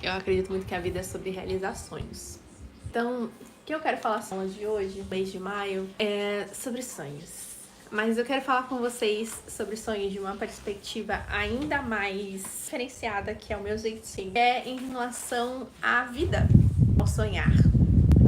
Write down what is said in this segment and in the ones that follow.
Eu acredito muito que a vida é sobre realizar sonhos. Então, o que eu quero falar de hoje, mês de maio, é sobre sonhos. Mas eu quero falar com vocês sobre sonhos de uma perspectiva ainda mais diferenciada, que é o meu jeitinho. É em relação à vida, ao sonhar.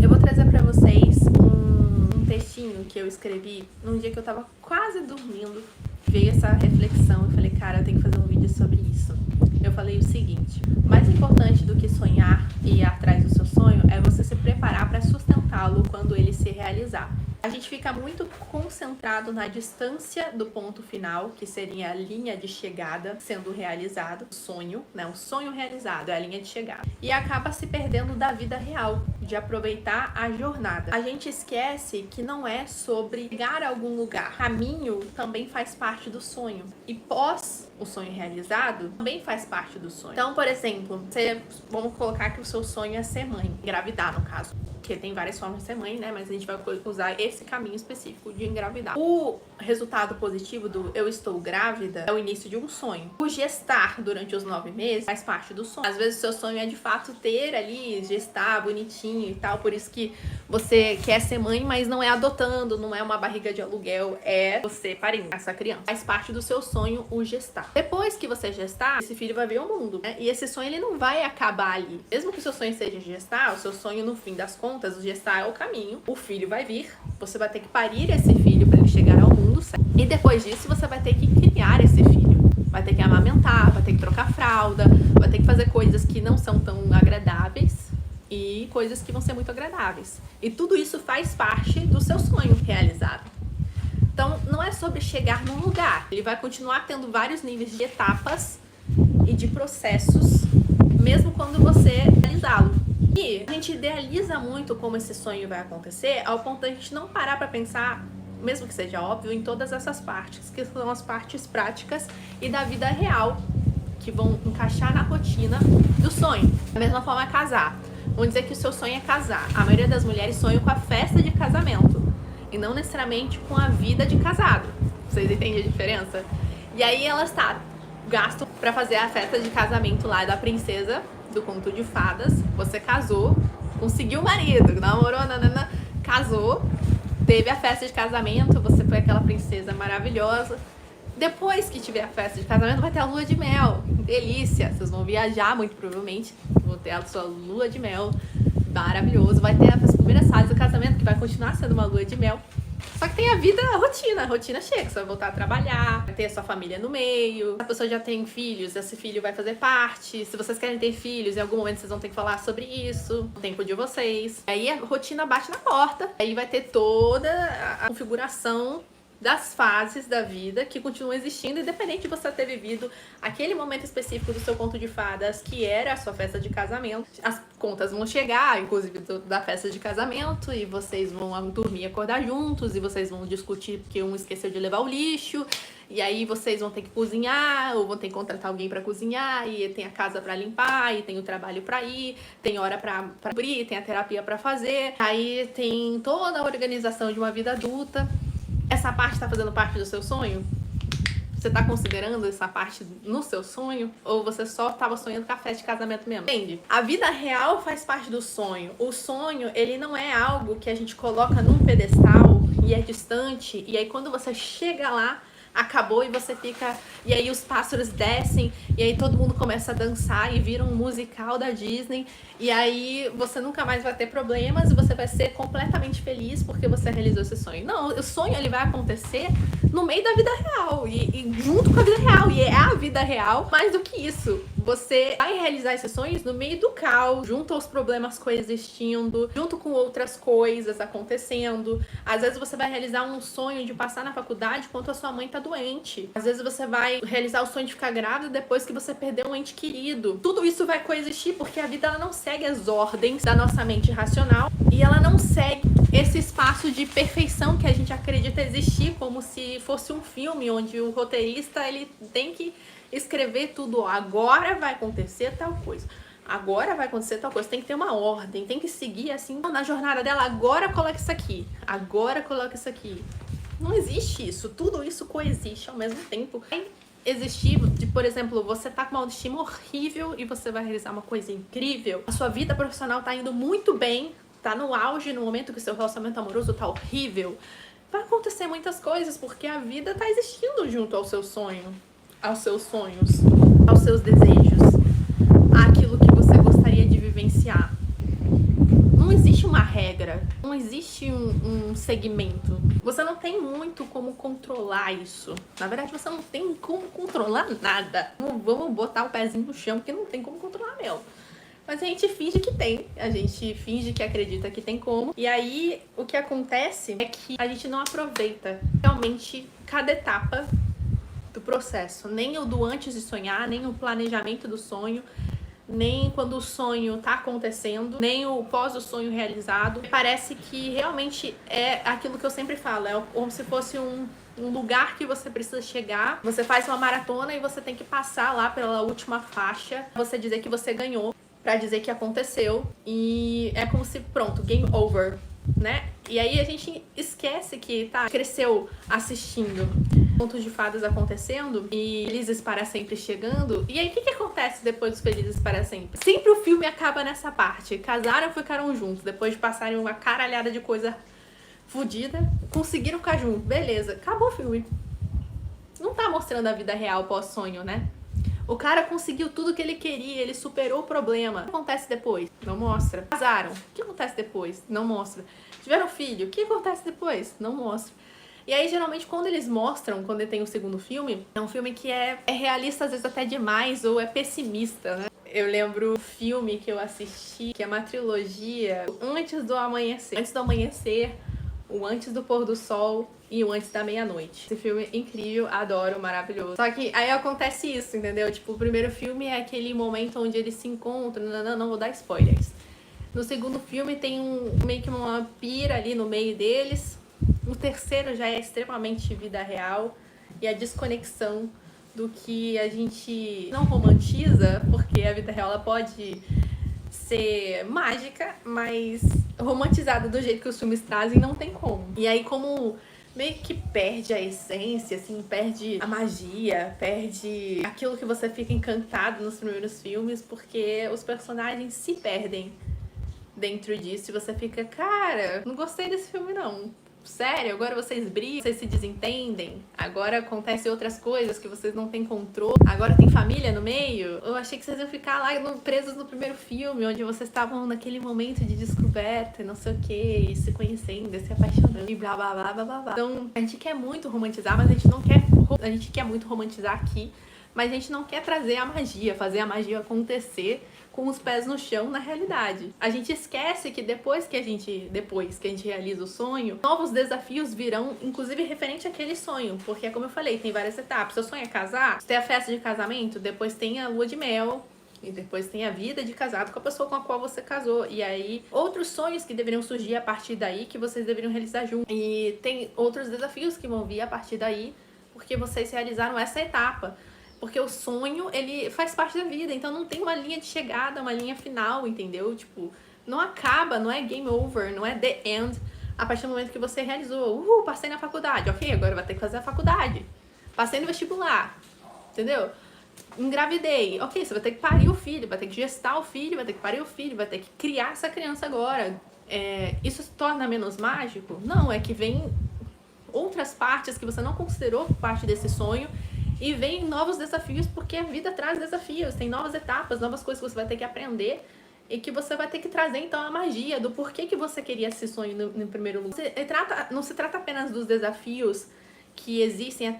Eu vou trazer pra vocês um textinho que eu escrevi num dia que eu tava quase dormindo. Veio essa reflexão, eu falei, cara, eu tenho que fazer um vídeo sobre isso. Eu falei o seguinte: mais importante do que sonhar e ir atrás do seu sonho é você se preparar para sustentá-lo quando ele se realizar. A gente fica muito concentrado na distância do ponto final, que seria a linha de chegada sendo realizado, o sonho, né? O sonho realizado é a linha de chegada. E acaba se perdendo da vida real, de aproveitar a jornada. A gente esquece que não é sobre chegar a algum lugar. O caminho também faz parte do sonho. E pós o sonho realizado, também faz parte do sonho. Então, por exemplo, vamos colocar que o seu sonho é ser mãe, engravidar no caso. Porque tem várias formas de ser mãe, né? Mas a gente vai usar esse caminho específico de engravidar. O resultado positivo do eu estou grávida é o início de um sonho. O gestar durante os 9 meses faz parte do sonho. Às vezes o seu sonho é de fato ter ali, gestar bonitinho e tal. Por isso que você quer ser mãe, mas não é adotando, não é uma barriga de aluguel, é você parindo essa criança. Faz parte do seu sonho o gestar. Depois que você gestar, esse filho vai ver o mundo, né? E esse sonho ele não vai acabar ali. Mesmo que o seu sonho seja gestar, o seu sonho no fim das contas, o gestar é o caminho, o filho vai vir, você vai ter que parir esse filho para ele chegar ao mundo, certo? E depois disso você vai ter que criar esse filho, vai ter que amamentar, vai ter que trocar fralda, vai ter que fazer coisas que não são tão agradáveis e coisas que vão ser muito agradáveis. E tudo isso faz parte do seu sonho realizado. Então não é sobre chegar num lugar, ele vai continuar tendo vários níveis de etapas e de processos, mesmo quando você realizá-lo. E a gente idealiza muito como esse sonho vai acontecer, ao ponto da gente não parar para pensar, mesmo que seja óbvio, em todas essas partes, que são as partes práticas e da vida real, que vão encaixar na rotina do sonho. Da mesma forma, casar. Vamos dizer que o seu sonho é casar. A maioria das mulheres sonha com a festa de casamento, e não necessariamente com a vida de casado. Vocês entendem a diferença? E aí elas gastam para fazer a festa de casamento lá da princesa do conto de fadas. Você casou, conseguiu o marido, namorou, nanana, casou, teve a festa de casamento, você foi aquela princesa maravilhosa. Depois que tiver a festa de casamento, vai ter a lua de mel. Delícia! Vocês vão viajar, muito provavelmente. Vão ter a sua lua de mel. Maravilhoso. Vai ter as primeiras fases do casamento, que vai continuar sendo uma lua de mel. Só que tem a vida, a rotina chega, você vai voltar a trabalhar, vai ter a sua família no meio, a pessoa já tem filhos, esse filho vai fazer parte, se vocês querem ter filhos, em algum momento vocês vão ter que falar sobre isso, o tempo de vocês. Aí a rotina bate na porta, aí vai ter toda a configuração das fases da vida que continuam existindo, independente de você ter vivido aquele momento específico do seu conto de fadas, que era a sua festa de casamento. As contas vão chegar, inclusive da festa de casamento, e vocês vão dormir e acordar juntos, e vocês vão discutir porque um esqueceu de levar o lixo, e aí vocês vão ter que cozinhar, ou vão ter que contratar alguém para cozinhar, e tem a casa para limpar, e tem o trabalho para ir, tem hora para abrir, tem a terapia para fazer, aí tem toda a organização de uma vida adulta. Essa parte está fazendo parte do seu sonho? Você está considerando essa parte no seu sonho? Ou você só estava sonhando com a festa de casamento mesmo? Entende? A vida real faz parte do sonho. O sonho, ele não é algo que a gente coloca num pedestal e é distante. E aí quando você chega lá, acabou e você fica... E aí os pássaros descem, e aí todo mundo começa a dançar e vira um musical da Disney. E aí você nunca mais vai ter problemas e você vai ser completamente feliz porque você realizou esse sonho. Não, o sonho ele vai acontecer no meio da vida real e junto com a vida real. E é a vida real. Mais do que isso, você vai realizar esses sonhos no meio do caos, junto aos problemas coexistindo, junto com outras coisas acontecendo. Às vezes você vai realizar um sonho de passar na faculdade enquanto a sua mãe tá doente. Às vezes você vai realizar o sonho de ficar grávida depois que você perdeu um ente querido. Tudo isso vai coexistir porque a vida ela não segue as ordens da nossa mente racional e ela não segue esse espaço de perfeição que a gente acredita existir, como se fosse um filme onde o roteirista ele tem que escrever tudo. Agora vai acontecer tal coisa. Agora vai acontecer tal coisa, tem que ter uma ordem, tem que seguir assim na jornada dela. Agora coloca isso aqui, agora coloca isso aqui. Não existe isso, tudo isso coexiste ao mesmo tempo. existir de, por exemplo, você tá com uma autoestima horrível e você vai realizar uma coisa incrível. A sua vida profissional tá indo muito bem, tá no auge, no momento que o seu relacionamento amoroso tá horrível. Vai acontecer muitas coisas, porque a vida tá existindo junto ao seu sonho, aos seus sonhos, aos seus desejos, àquilo que você gostaria de vivenciar. Não existe uma regra, não existe um segmento. Você não tem muito como controlar isso. Na verdade, você não tem como controlar nada. Não vamos botar o pezinho no chão, porque não tem como controlar mesmo. Mas a gente finge que tem, a gente finge que acredita que tem como. E aí, o que acontece é que a gente não aproveita realmente cada etapa do processo. Nem o do antes de sonhar, nem o planejamento do sonho, nem quando o sonho tá acontecendo, nem o pós o sonho realizado. Parece que realmente é aquilo que eu sempre falo, é como se fosse um lugar que você precisa chegar. Você faz uma maratona e você tem que passar lá pela última faixa, você dizer que você ganhou, pra dizer que aconteceu, e é como se, pronto, game over, né? E aí a gente esquece que cresceu assistindo contos de fadas acontecendo e Felizes para Sempre chegando. E aí o que acontece depois dos Felizes para Sempre? Sempre o filme acaba nessa parte. Casaram e ficaram juntos, depois de passarem uma caralhada de coisa fodida, conseguiram ficar juntos, beleza, acabou o filme. Não tá mostrando a vida real pós-sonho, né? O cara conseguiu tudo que ele queria, ele superou o problema. O que acontece depois? Não mostra. Casaram. O que acontece depois? Não mostra. Tiveram filho. O que acontece depois? Não mostra. E aí, geralmente, quando eles mostram, quando tem o segundo filme, é um filme que é realista, às vezes até demais, ou é pessimista, né? Eu lembro o filme que eu assisti, que é uma trilogia, Antes do Amanhecer. Antes do Amanhecer, o Antes do Pôr do Sol e o Antes da Meia-Noite. Esse filme é incrível, adoro, maravilhoso. Só que aí acontece isso, entendeu? Tipo, o primeiro filme é aquele momento onde eles se encontram, não vou dar spoilers. No segundo filme tem meio que uma pira ali no meio deles. O terceiro já é extremamente vida real e a desconexão do que a gente não romantiza, porque a vida real ela pode ser mágica, mas romantizada do jeito que os filmes trazem não tem como. E aí, como meio que perde a essência, assim, perde a magia, perde aquilo que você fica encantado nos primeiros filmes, porque os personagens se perdem dentro disso e você fica, cara, não gostei desse filme não. Sério, agora vocês brigam, vocês se desentendem, agora acontecem outras coisas que vocês não têm controle, agora tem família no meio. Eu achei que vocês iam ficar lá presos no primeiro filme, onde vocês estavam naquele momento de descoberta, não sei o que, se conhecendo, se apaixonando, e blá blá blá blá blá. Então, a gente quer muito romantizar, mas a gente não quer, a gente quer muito romantizar aqui, mas a gente não quer trazer a magia, fazer a magia acontecer com os pés no chão na realidade. A gente esquece que depois que a gente realiza o sonho, novos desafios virão, inclusive referente àquele sonho, porque como eu falei, tem várias etapas. Seu sonho é casar, você tem a festa de casamento, depois tem a lua de mel, e depois tem a vida de casado com a pessoa com a qual você casou. E aí, outros sonhos que deveriam surgir a partir daí, que vocês deveriam realizar juntos. E tem outros desafios que vão vir a partir daí, porque vocês realizaram essa etapa. Porque o sonho, ele faz parte da vida, então não tem uma linha de chegada, uma linha final, entendeu? Tipo, não acaba, não é game over, não é the end a partir do momento que você realizou. Passei na faculdade, ok, agora vai ter que fazer a faculdade. Passei no vestibular, entendeu? Engravidei, ok, você vai ter que parir o filho, vai ter que gestar o filho, vai ter que parir o filho, vai ter que criar essa criança agora. Isso se torna menos mágico? Não, é que vem outras partes que você não considerou parte desse sonho. E vem novos desafios, porque a vida traz desafios, tem novas etapas, novas coisas que você vai ter que aprender e que você vai ter que trazer, então, a magia do porquê que você queria esse sonho no primeiro lugar. Não se trata apenas dos desafios que existem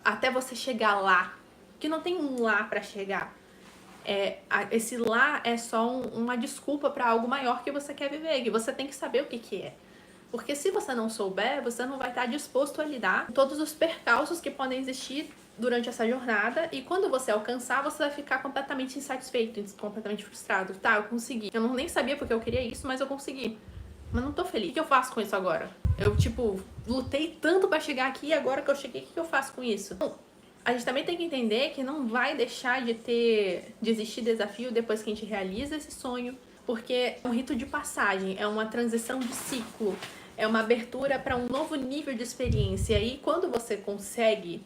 até você chegar lá, que não tem um lá para chegar. Esse lá é só uma desculpa para algo maior que você quer viver, que você tem que saber o que é. Porque se você não souber, você não vai estar disposto a lidar com todos os percalços que podem existir durante essa jornada. E quando você alcançar, você vai ficar completamente insatisfeito, completamente frustrado. Tá, eu consegui. Eu nem sabia porque eu queria isso, mas eu consegui. Mas não tô feliz. O que eu faço com isso agora? Eu, lutei tanto pra chegar aqui e agora que eu cheguei, o que eu faço com isso? Então, a gente também tem que entender que não vai deixar de existir desafio depois que a gente realiza esse sonho. Porque é um rito de passagem, é uma transição de ciclo. É uma abertura para um novo nível de experiência. E quando você consegue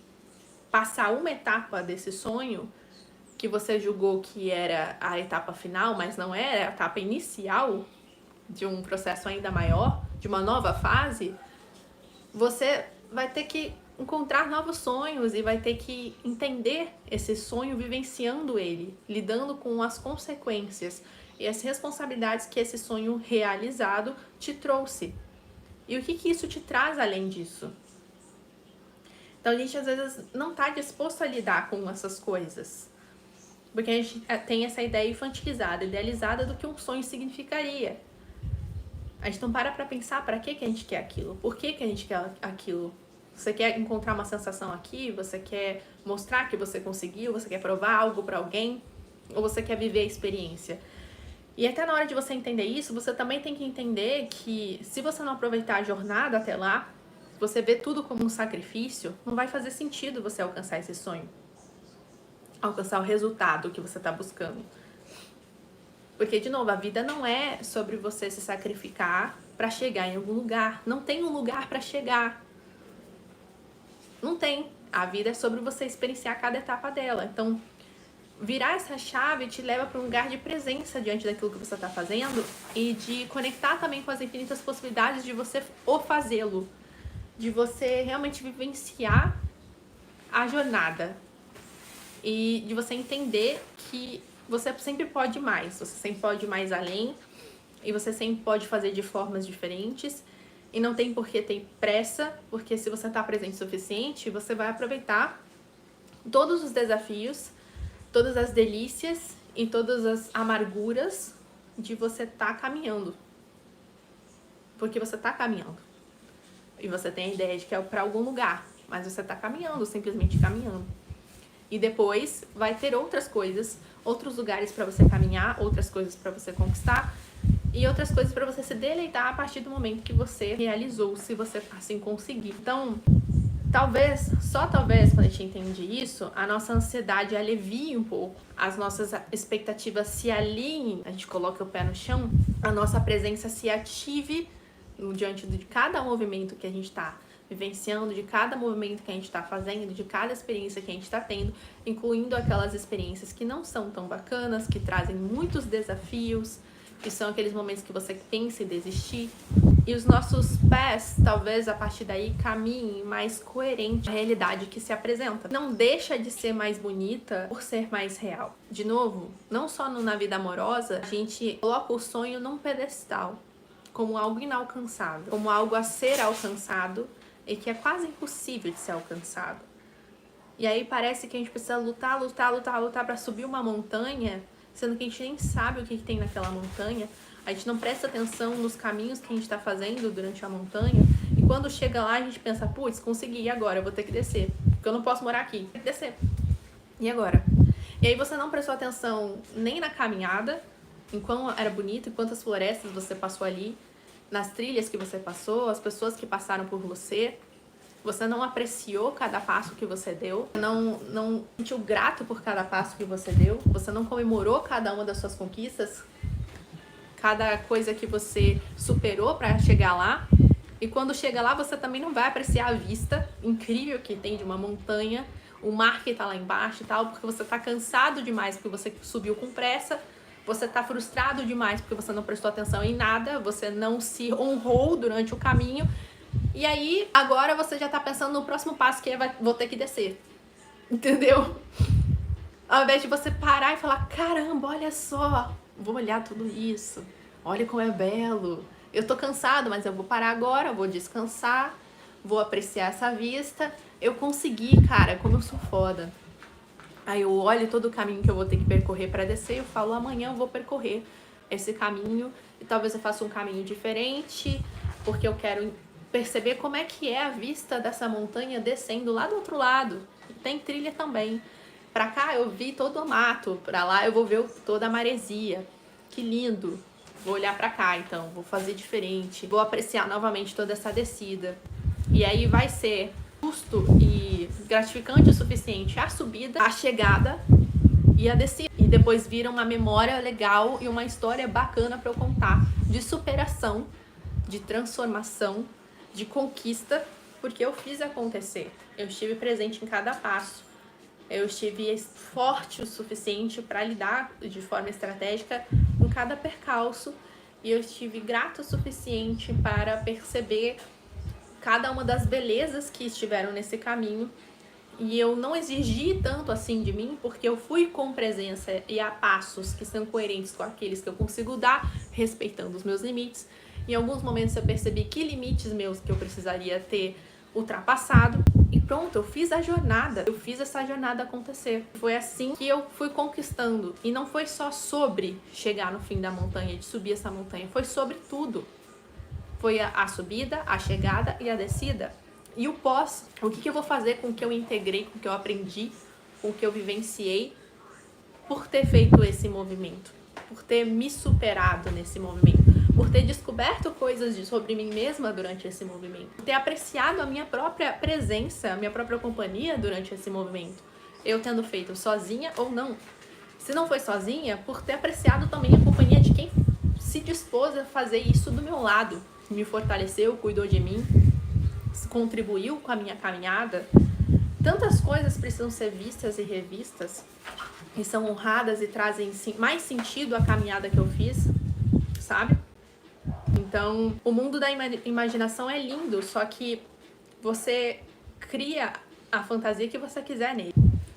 passar uma etapa desse sonho que você julgou que era a etapa final, mas não era, é a etapa inicial de um processo ainda maior, de uma nova fase, você vai ter que encontrar novos sonhos e vai ter que entender esse sonho vivenciando ele, lidando com as consequências e as responsabilidades que esse sonho realizado te trouxe. E o que isso te traz além disso? Então a gente às vezes não está disposto a lidar com essas coisas. Porque a gente tem essa ideia infantilizada, idealizada do que um sonho significaria. A gente não para pensar para que a gente quer aquilo, por que a gente quer aquilo. Você quer encontrar uma sensação aqui, você quer mostrar que você conseguiu, você quer provar algo para alguém, ou você quer viver a experiência. E até na hora de você entender isso, você também tem que entender que se você não aproveitar a jornada até lá, se você vê tudo como um sacrifício, não vai fazer sentido você alcançar esse sonho. Alcançar o resultado que você está buscando. Porque, de novo, a vida não é sobre você se sacrificar para chegar em algum lugar. Não tem um lugar para chegar. Não tem. A vida é sobre você experienciar cada etapa dela. Então, virar essa chave te leva para um lugar de presença diante daquilo que você está fazendo e de conectar também com as infinitas possibilidades de você o fazê-lo. De você realmente vivenciar a jornada. E de você entender que você sempre pode mais, você sempre pode ir mais além e você sempre pode fazer de formas diferentes e não tem por que ter pressa, porque se você está presente o suficiente, você vai aproveitar todos os desafios, todas as delícias e todas as amarguras de você estar caminhando. Porque você está caminhando. E você tem a ideia de que é para algum lugar, mas você está caminhando, simplesmente caminhando. E depois vai ter outras coisas, outros lugares para você caminhar, outras coisas para você conquistar e outras coisas para você se deleitar a partir do momento que você realizou, se você assim conseguir. Então, talvez, só talvez, quando a gente entende isso, a nossa ansiedade alivie um pouco, as nossas expectativas se alinhem, a gente coloca o pé no chão, a nossa presença se ative diante de cada movimento que a gente está vivenciando, de cada movimento que a gente está fazendo, de cada experiência que a gente está tendo, incluindo aquelas experiências que não são tão bacanas, que trazem muitos desafios, que são aqueles momentos que você pensa em desistir. E os nossos pés, talvez a partir daí, caminhem mais coerente à realidade que se apresenta. Não deixa de ser mais bonita por ser mais real. De novo, não só na vida amorosa, a gente coloca o sonho num pedestal, como algo inalcançável, como algo a ser alcançado, e que é quase impossível de ser alcançado. E aí parece que a gente precisa lutar para subir uma montanha, sendo que a gente nem sabe o que tem naquela montanha, a gente não presta atenção nos caminhos que a gente está fazendo durante a montanha, e quando chega lá a gente pensa, putz, consegui, e agora? Eu vou ter que descer, porque eu não posso morar aqui, tem que descer. E agora? E aí você não prestou atenção nem na caminhada, em quão era bonito, em quantas florestas você passou ali, nas trilhas que você passou, as pessoas que passaram por você. Você não apreciou cada passo que você deu, não sentiu grato por cada passo que você deu, você não comemorou cada uma das suas conquistas, cada coisa que você superou para chegar lá. E quando chega lá, você também não vai apreciar a vista incrível que tem de uma montanha, o mar que tá lá embaixo e tal, porque você tá cansado demais, porque você subiu com pressa. Você tá frustrado demais porque você não prestou atenção em nada, você não se honrou durante o caminho. E aí, agora você já tá pensando no próximo passo que vou ter que descer. Entendeu? Ao invés de você parar e falar, caramba, olha só, vou olhar tudo isso. Olha como é belo. Eu tô cansado, mas eu vou parar agora, vou descansar, vou apreciar essa vista. Eu consegui, cara, como eu sou foda. Aí eu olho todo o caminho que eu vou ter que percorrer para descer e eu falo, amanhã eu vou percorrer esse caminho e talvez eu faça um caminho diferente, porque eu quero perceber como é que é a vista dessa montanha descendo lá do outro lado. Tem trilha também. Pra cá eu vi todo o mato, pra lá eu vou ver toda a maresia. Que lindo. Vou olhar pra cá então, vou fazer diferente, vou apreciar novamente toda essa descida. E aí vai ser justo e gratificante o suficiente a subida, a chegada e a descida. E depois vira uma memória legal e uma história bacana para eu contar de superação, de transformação, de conquista porque eu fiz acontecer. Eu estive presente em cada passo. Eu estive forte o suficiente para lidar de forma estratégica com cada percalço. E eu estive grata o suficiente para perceber cada uma das belezas que estiveram nesse caminho. E eu não exigi tanto assim de mim, porque eu fui com presença e a passos que são coerentes com aqueles que eu consigo dar, respeitando os meus limites. Em alguns momentos eu percebi que limites meus que eu precisaria ter ultrapassado. E pronto, eu fiz a jornada. Eu fiz essa jornada acontecer. Foi assim que eu fui conquistando. E não foi só sobre chegar no fim da montanha, de subir essa montanha. Foi sobre tudo. Foi a subida, a chegada e a descida. E o pós, o que eu vou fazer com o que eu integrei, com o que eu aprendi, com o que eu vivenciei, por ter feito esse movimento, por ter me superado nesse movimento, por ter descoberto coisas sobre mim mesma durante esse movimento, por ter apreciado a minha própria presença, a minha própria companhia durante esse movimento, eu tendo feito sozinha ou não. Se não foi sozinha, por ter apreciado também a companhia de quem se dispôs a fazer isso do meu lado, me fortaleceu, cuidou de mim, contribuiu com a minha caminhada. Tantas coisas precisam ser vistas e revistas e são honradas e trazem mais sentido à caminhada que eu fiz, sabe? Então, o mundo da imaginação é lindo, só que você cria a fantasia que você quiser nele.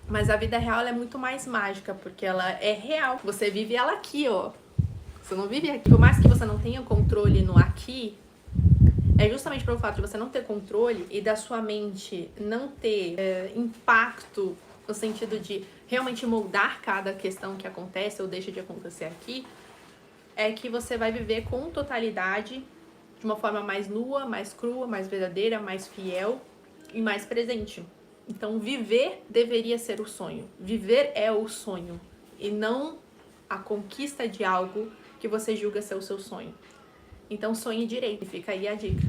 Mas a vida real ela é muito mais mágica, porque ela é real. Você vive ela aqui, ó. Você não vive aqui. Por mais que você não tenha controle no aqui, é justamente pelo fato de você não ter controle e da sua mente não ter impacto no sentido de realmente moldar cada questão que acontece ou deixa de acontecer aqui, é que você vai viver com totalidade, de uma forma mais nua, mais crua, mais verdadeira, mais fiel e mais presente. Então, viver deveria ser o sonho. Viver é o sonho e não a conquista de algo que você julga ser o seu sonho. Então, sonhe direito. Fica aí a dica.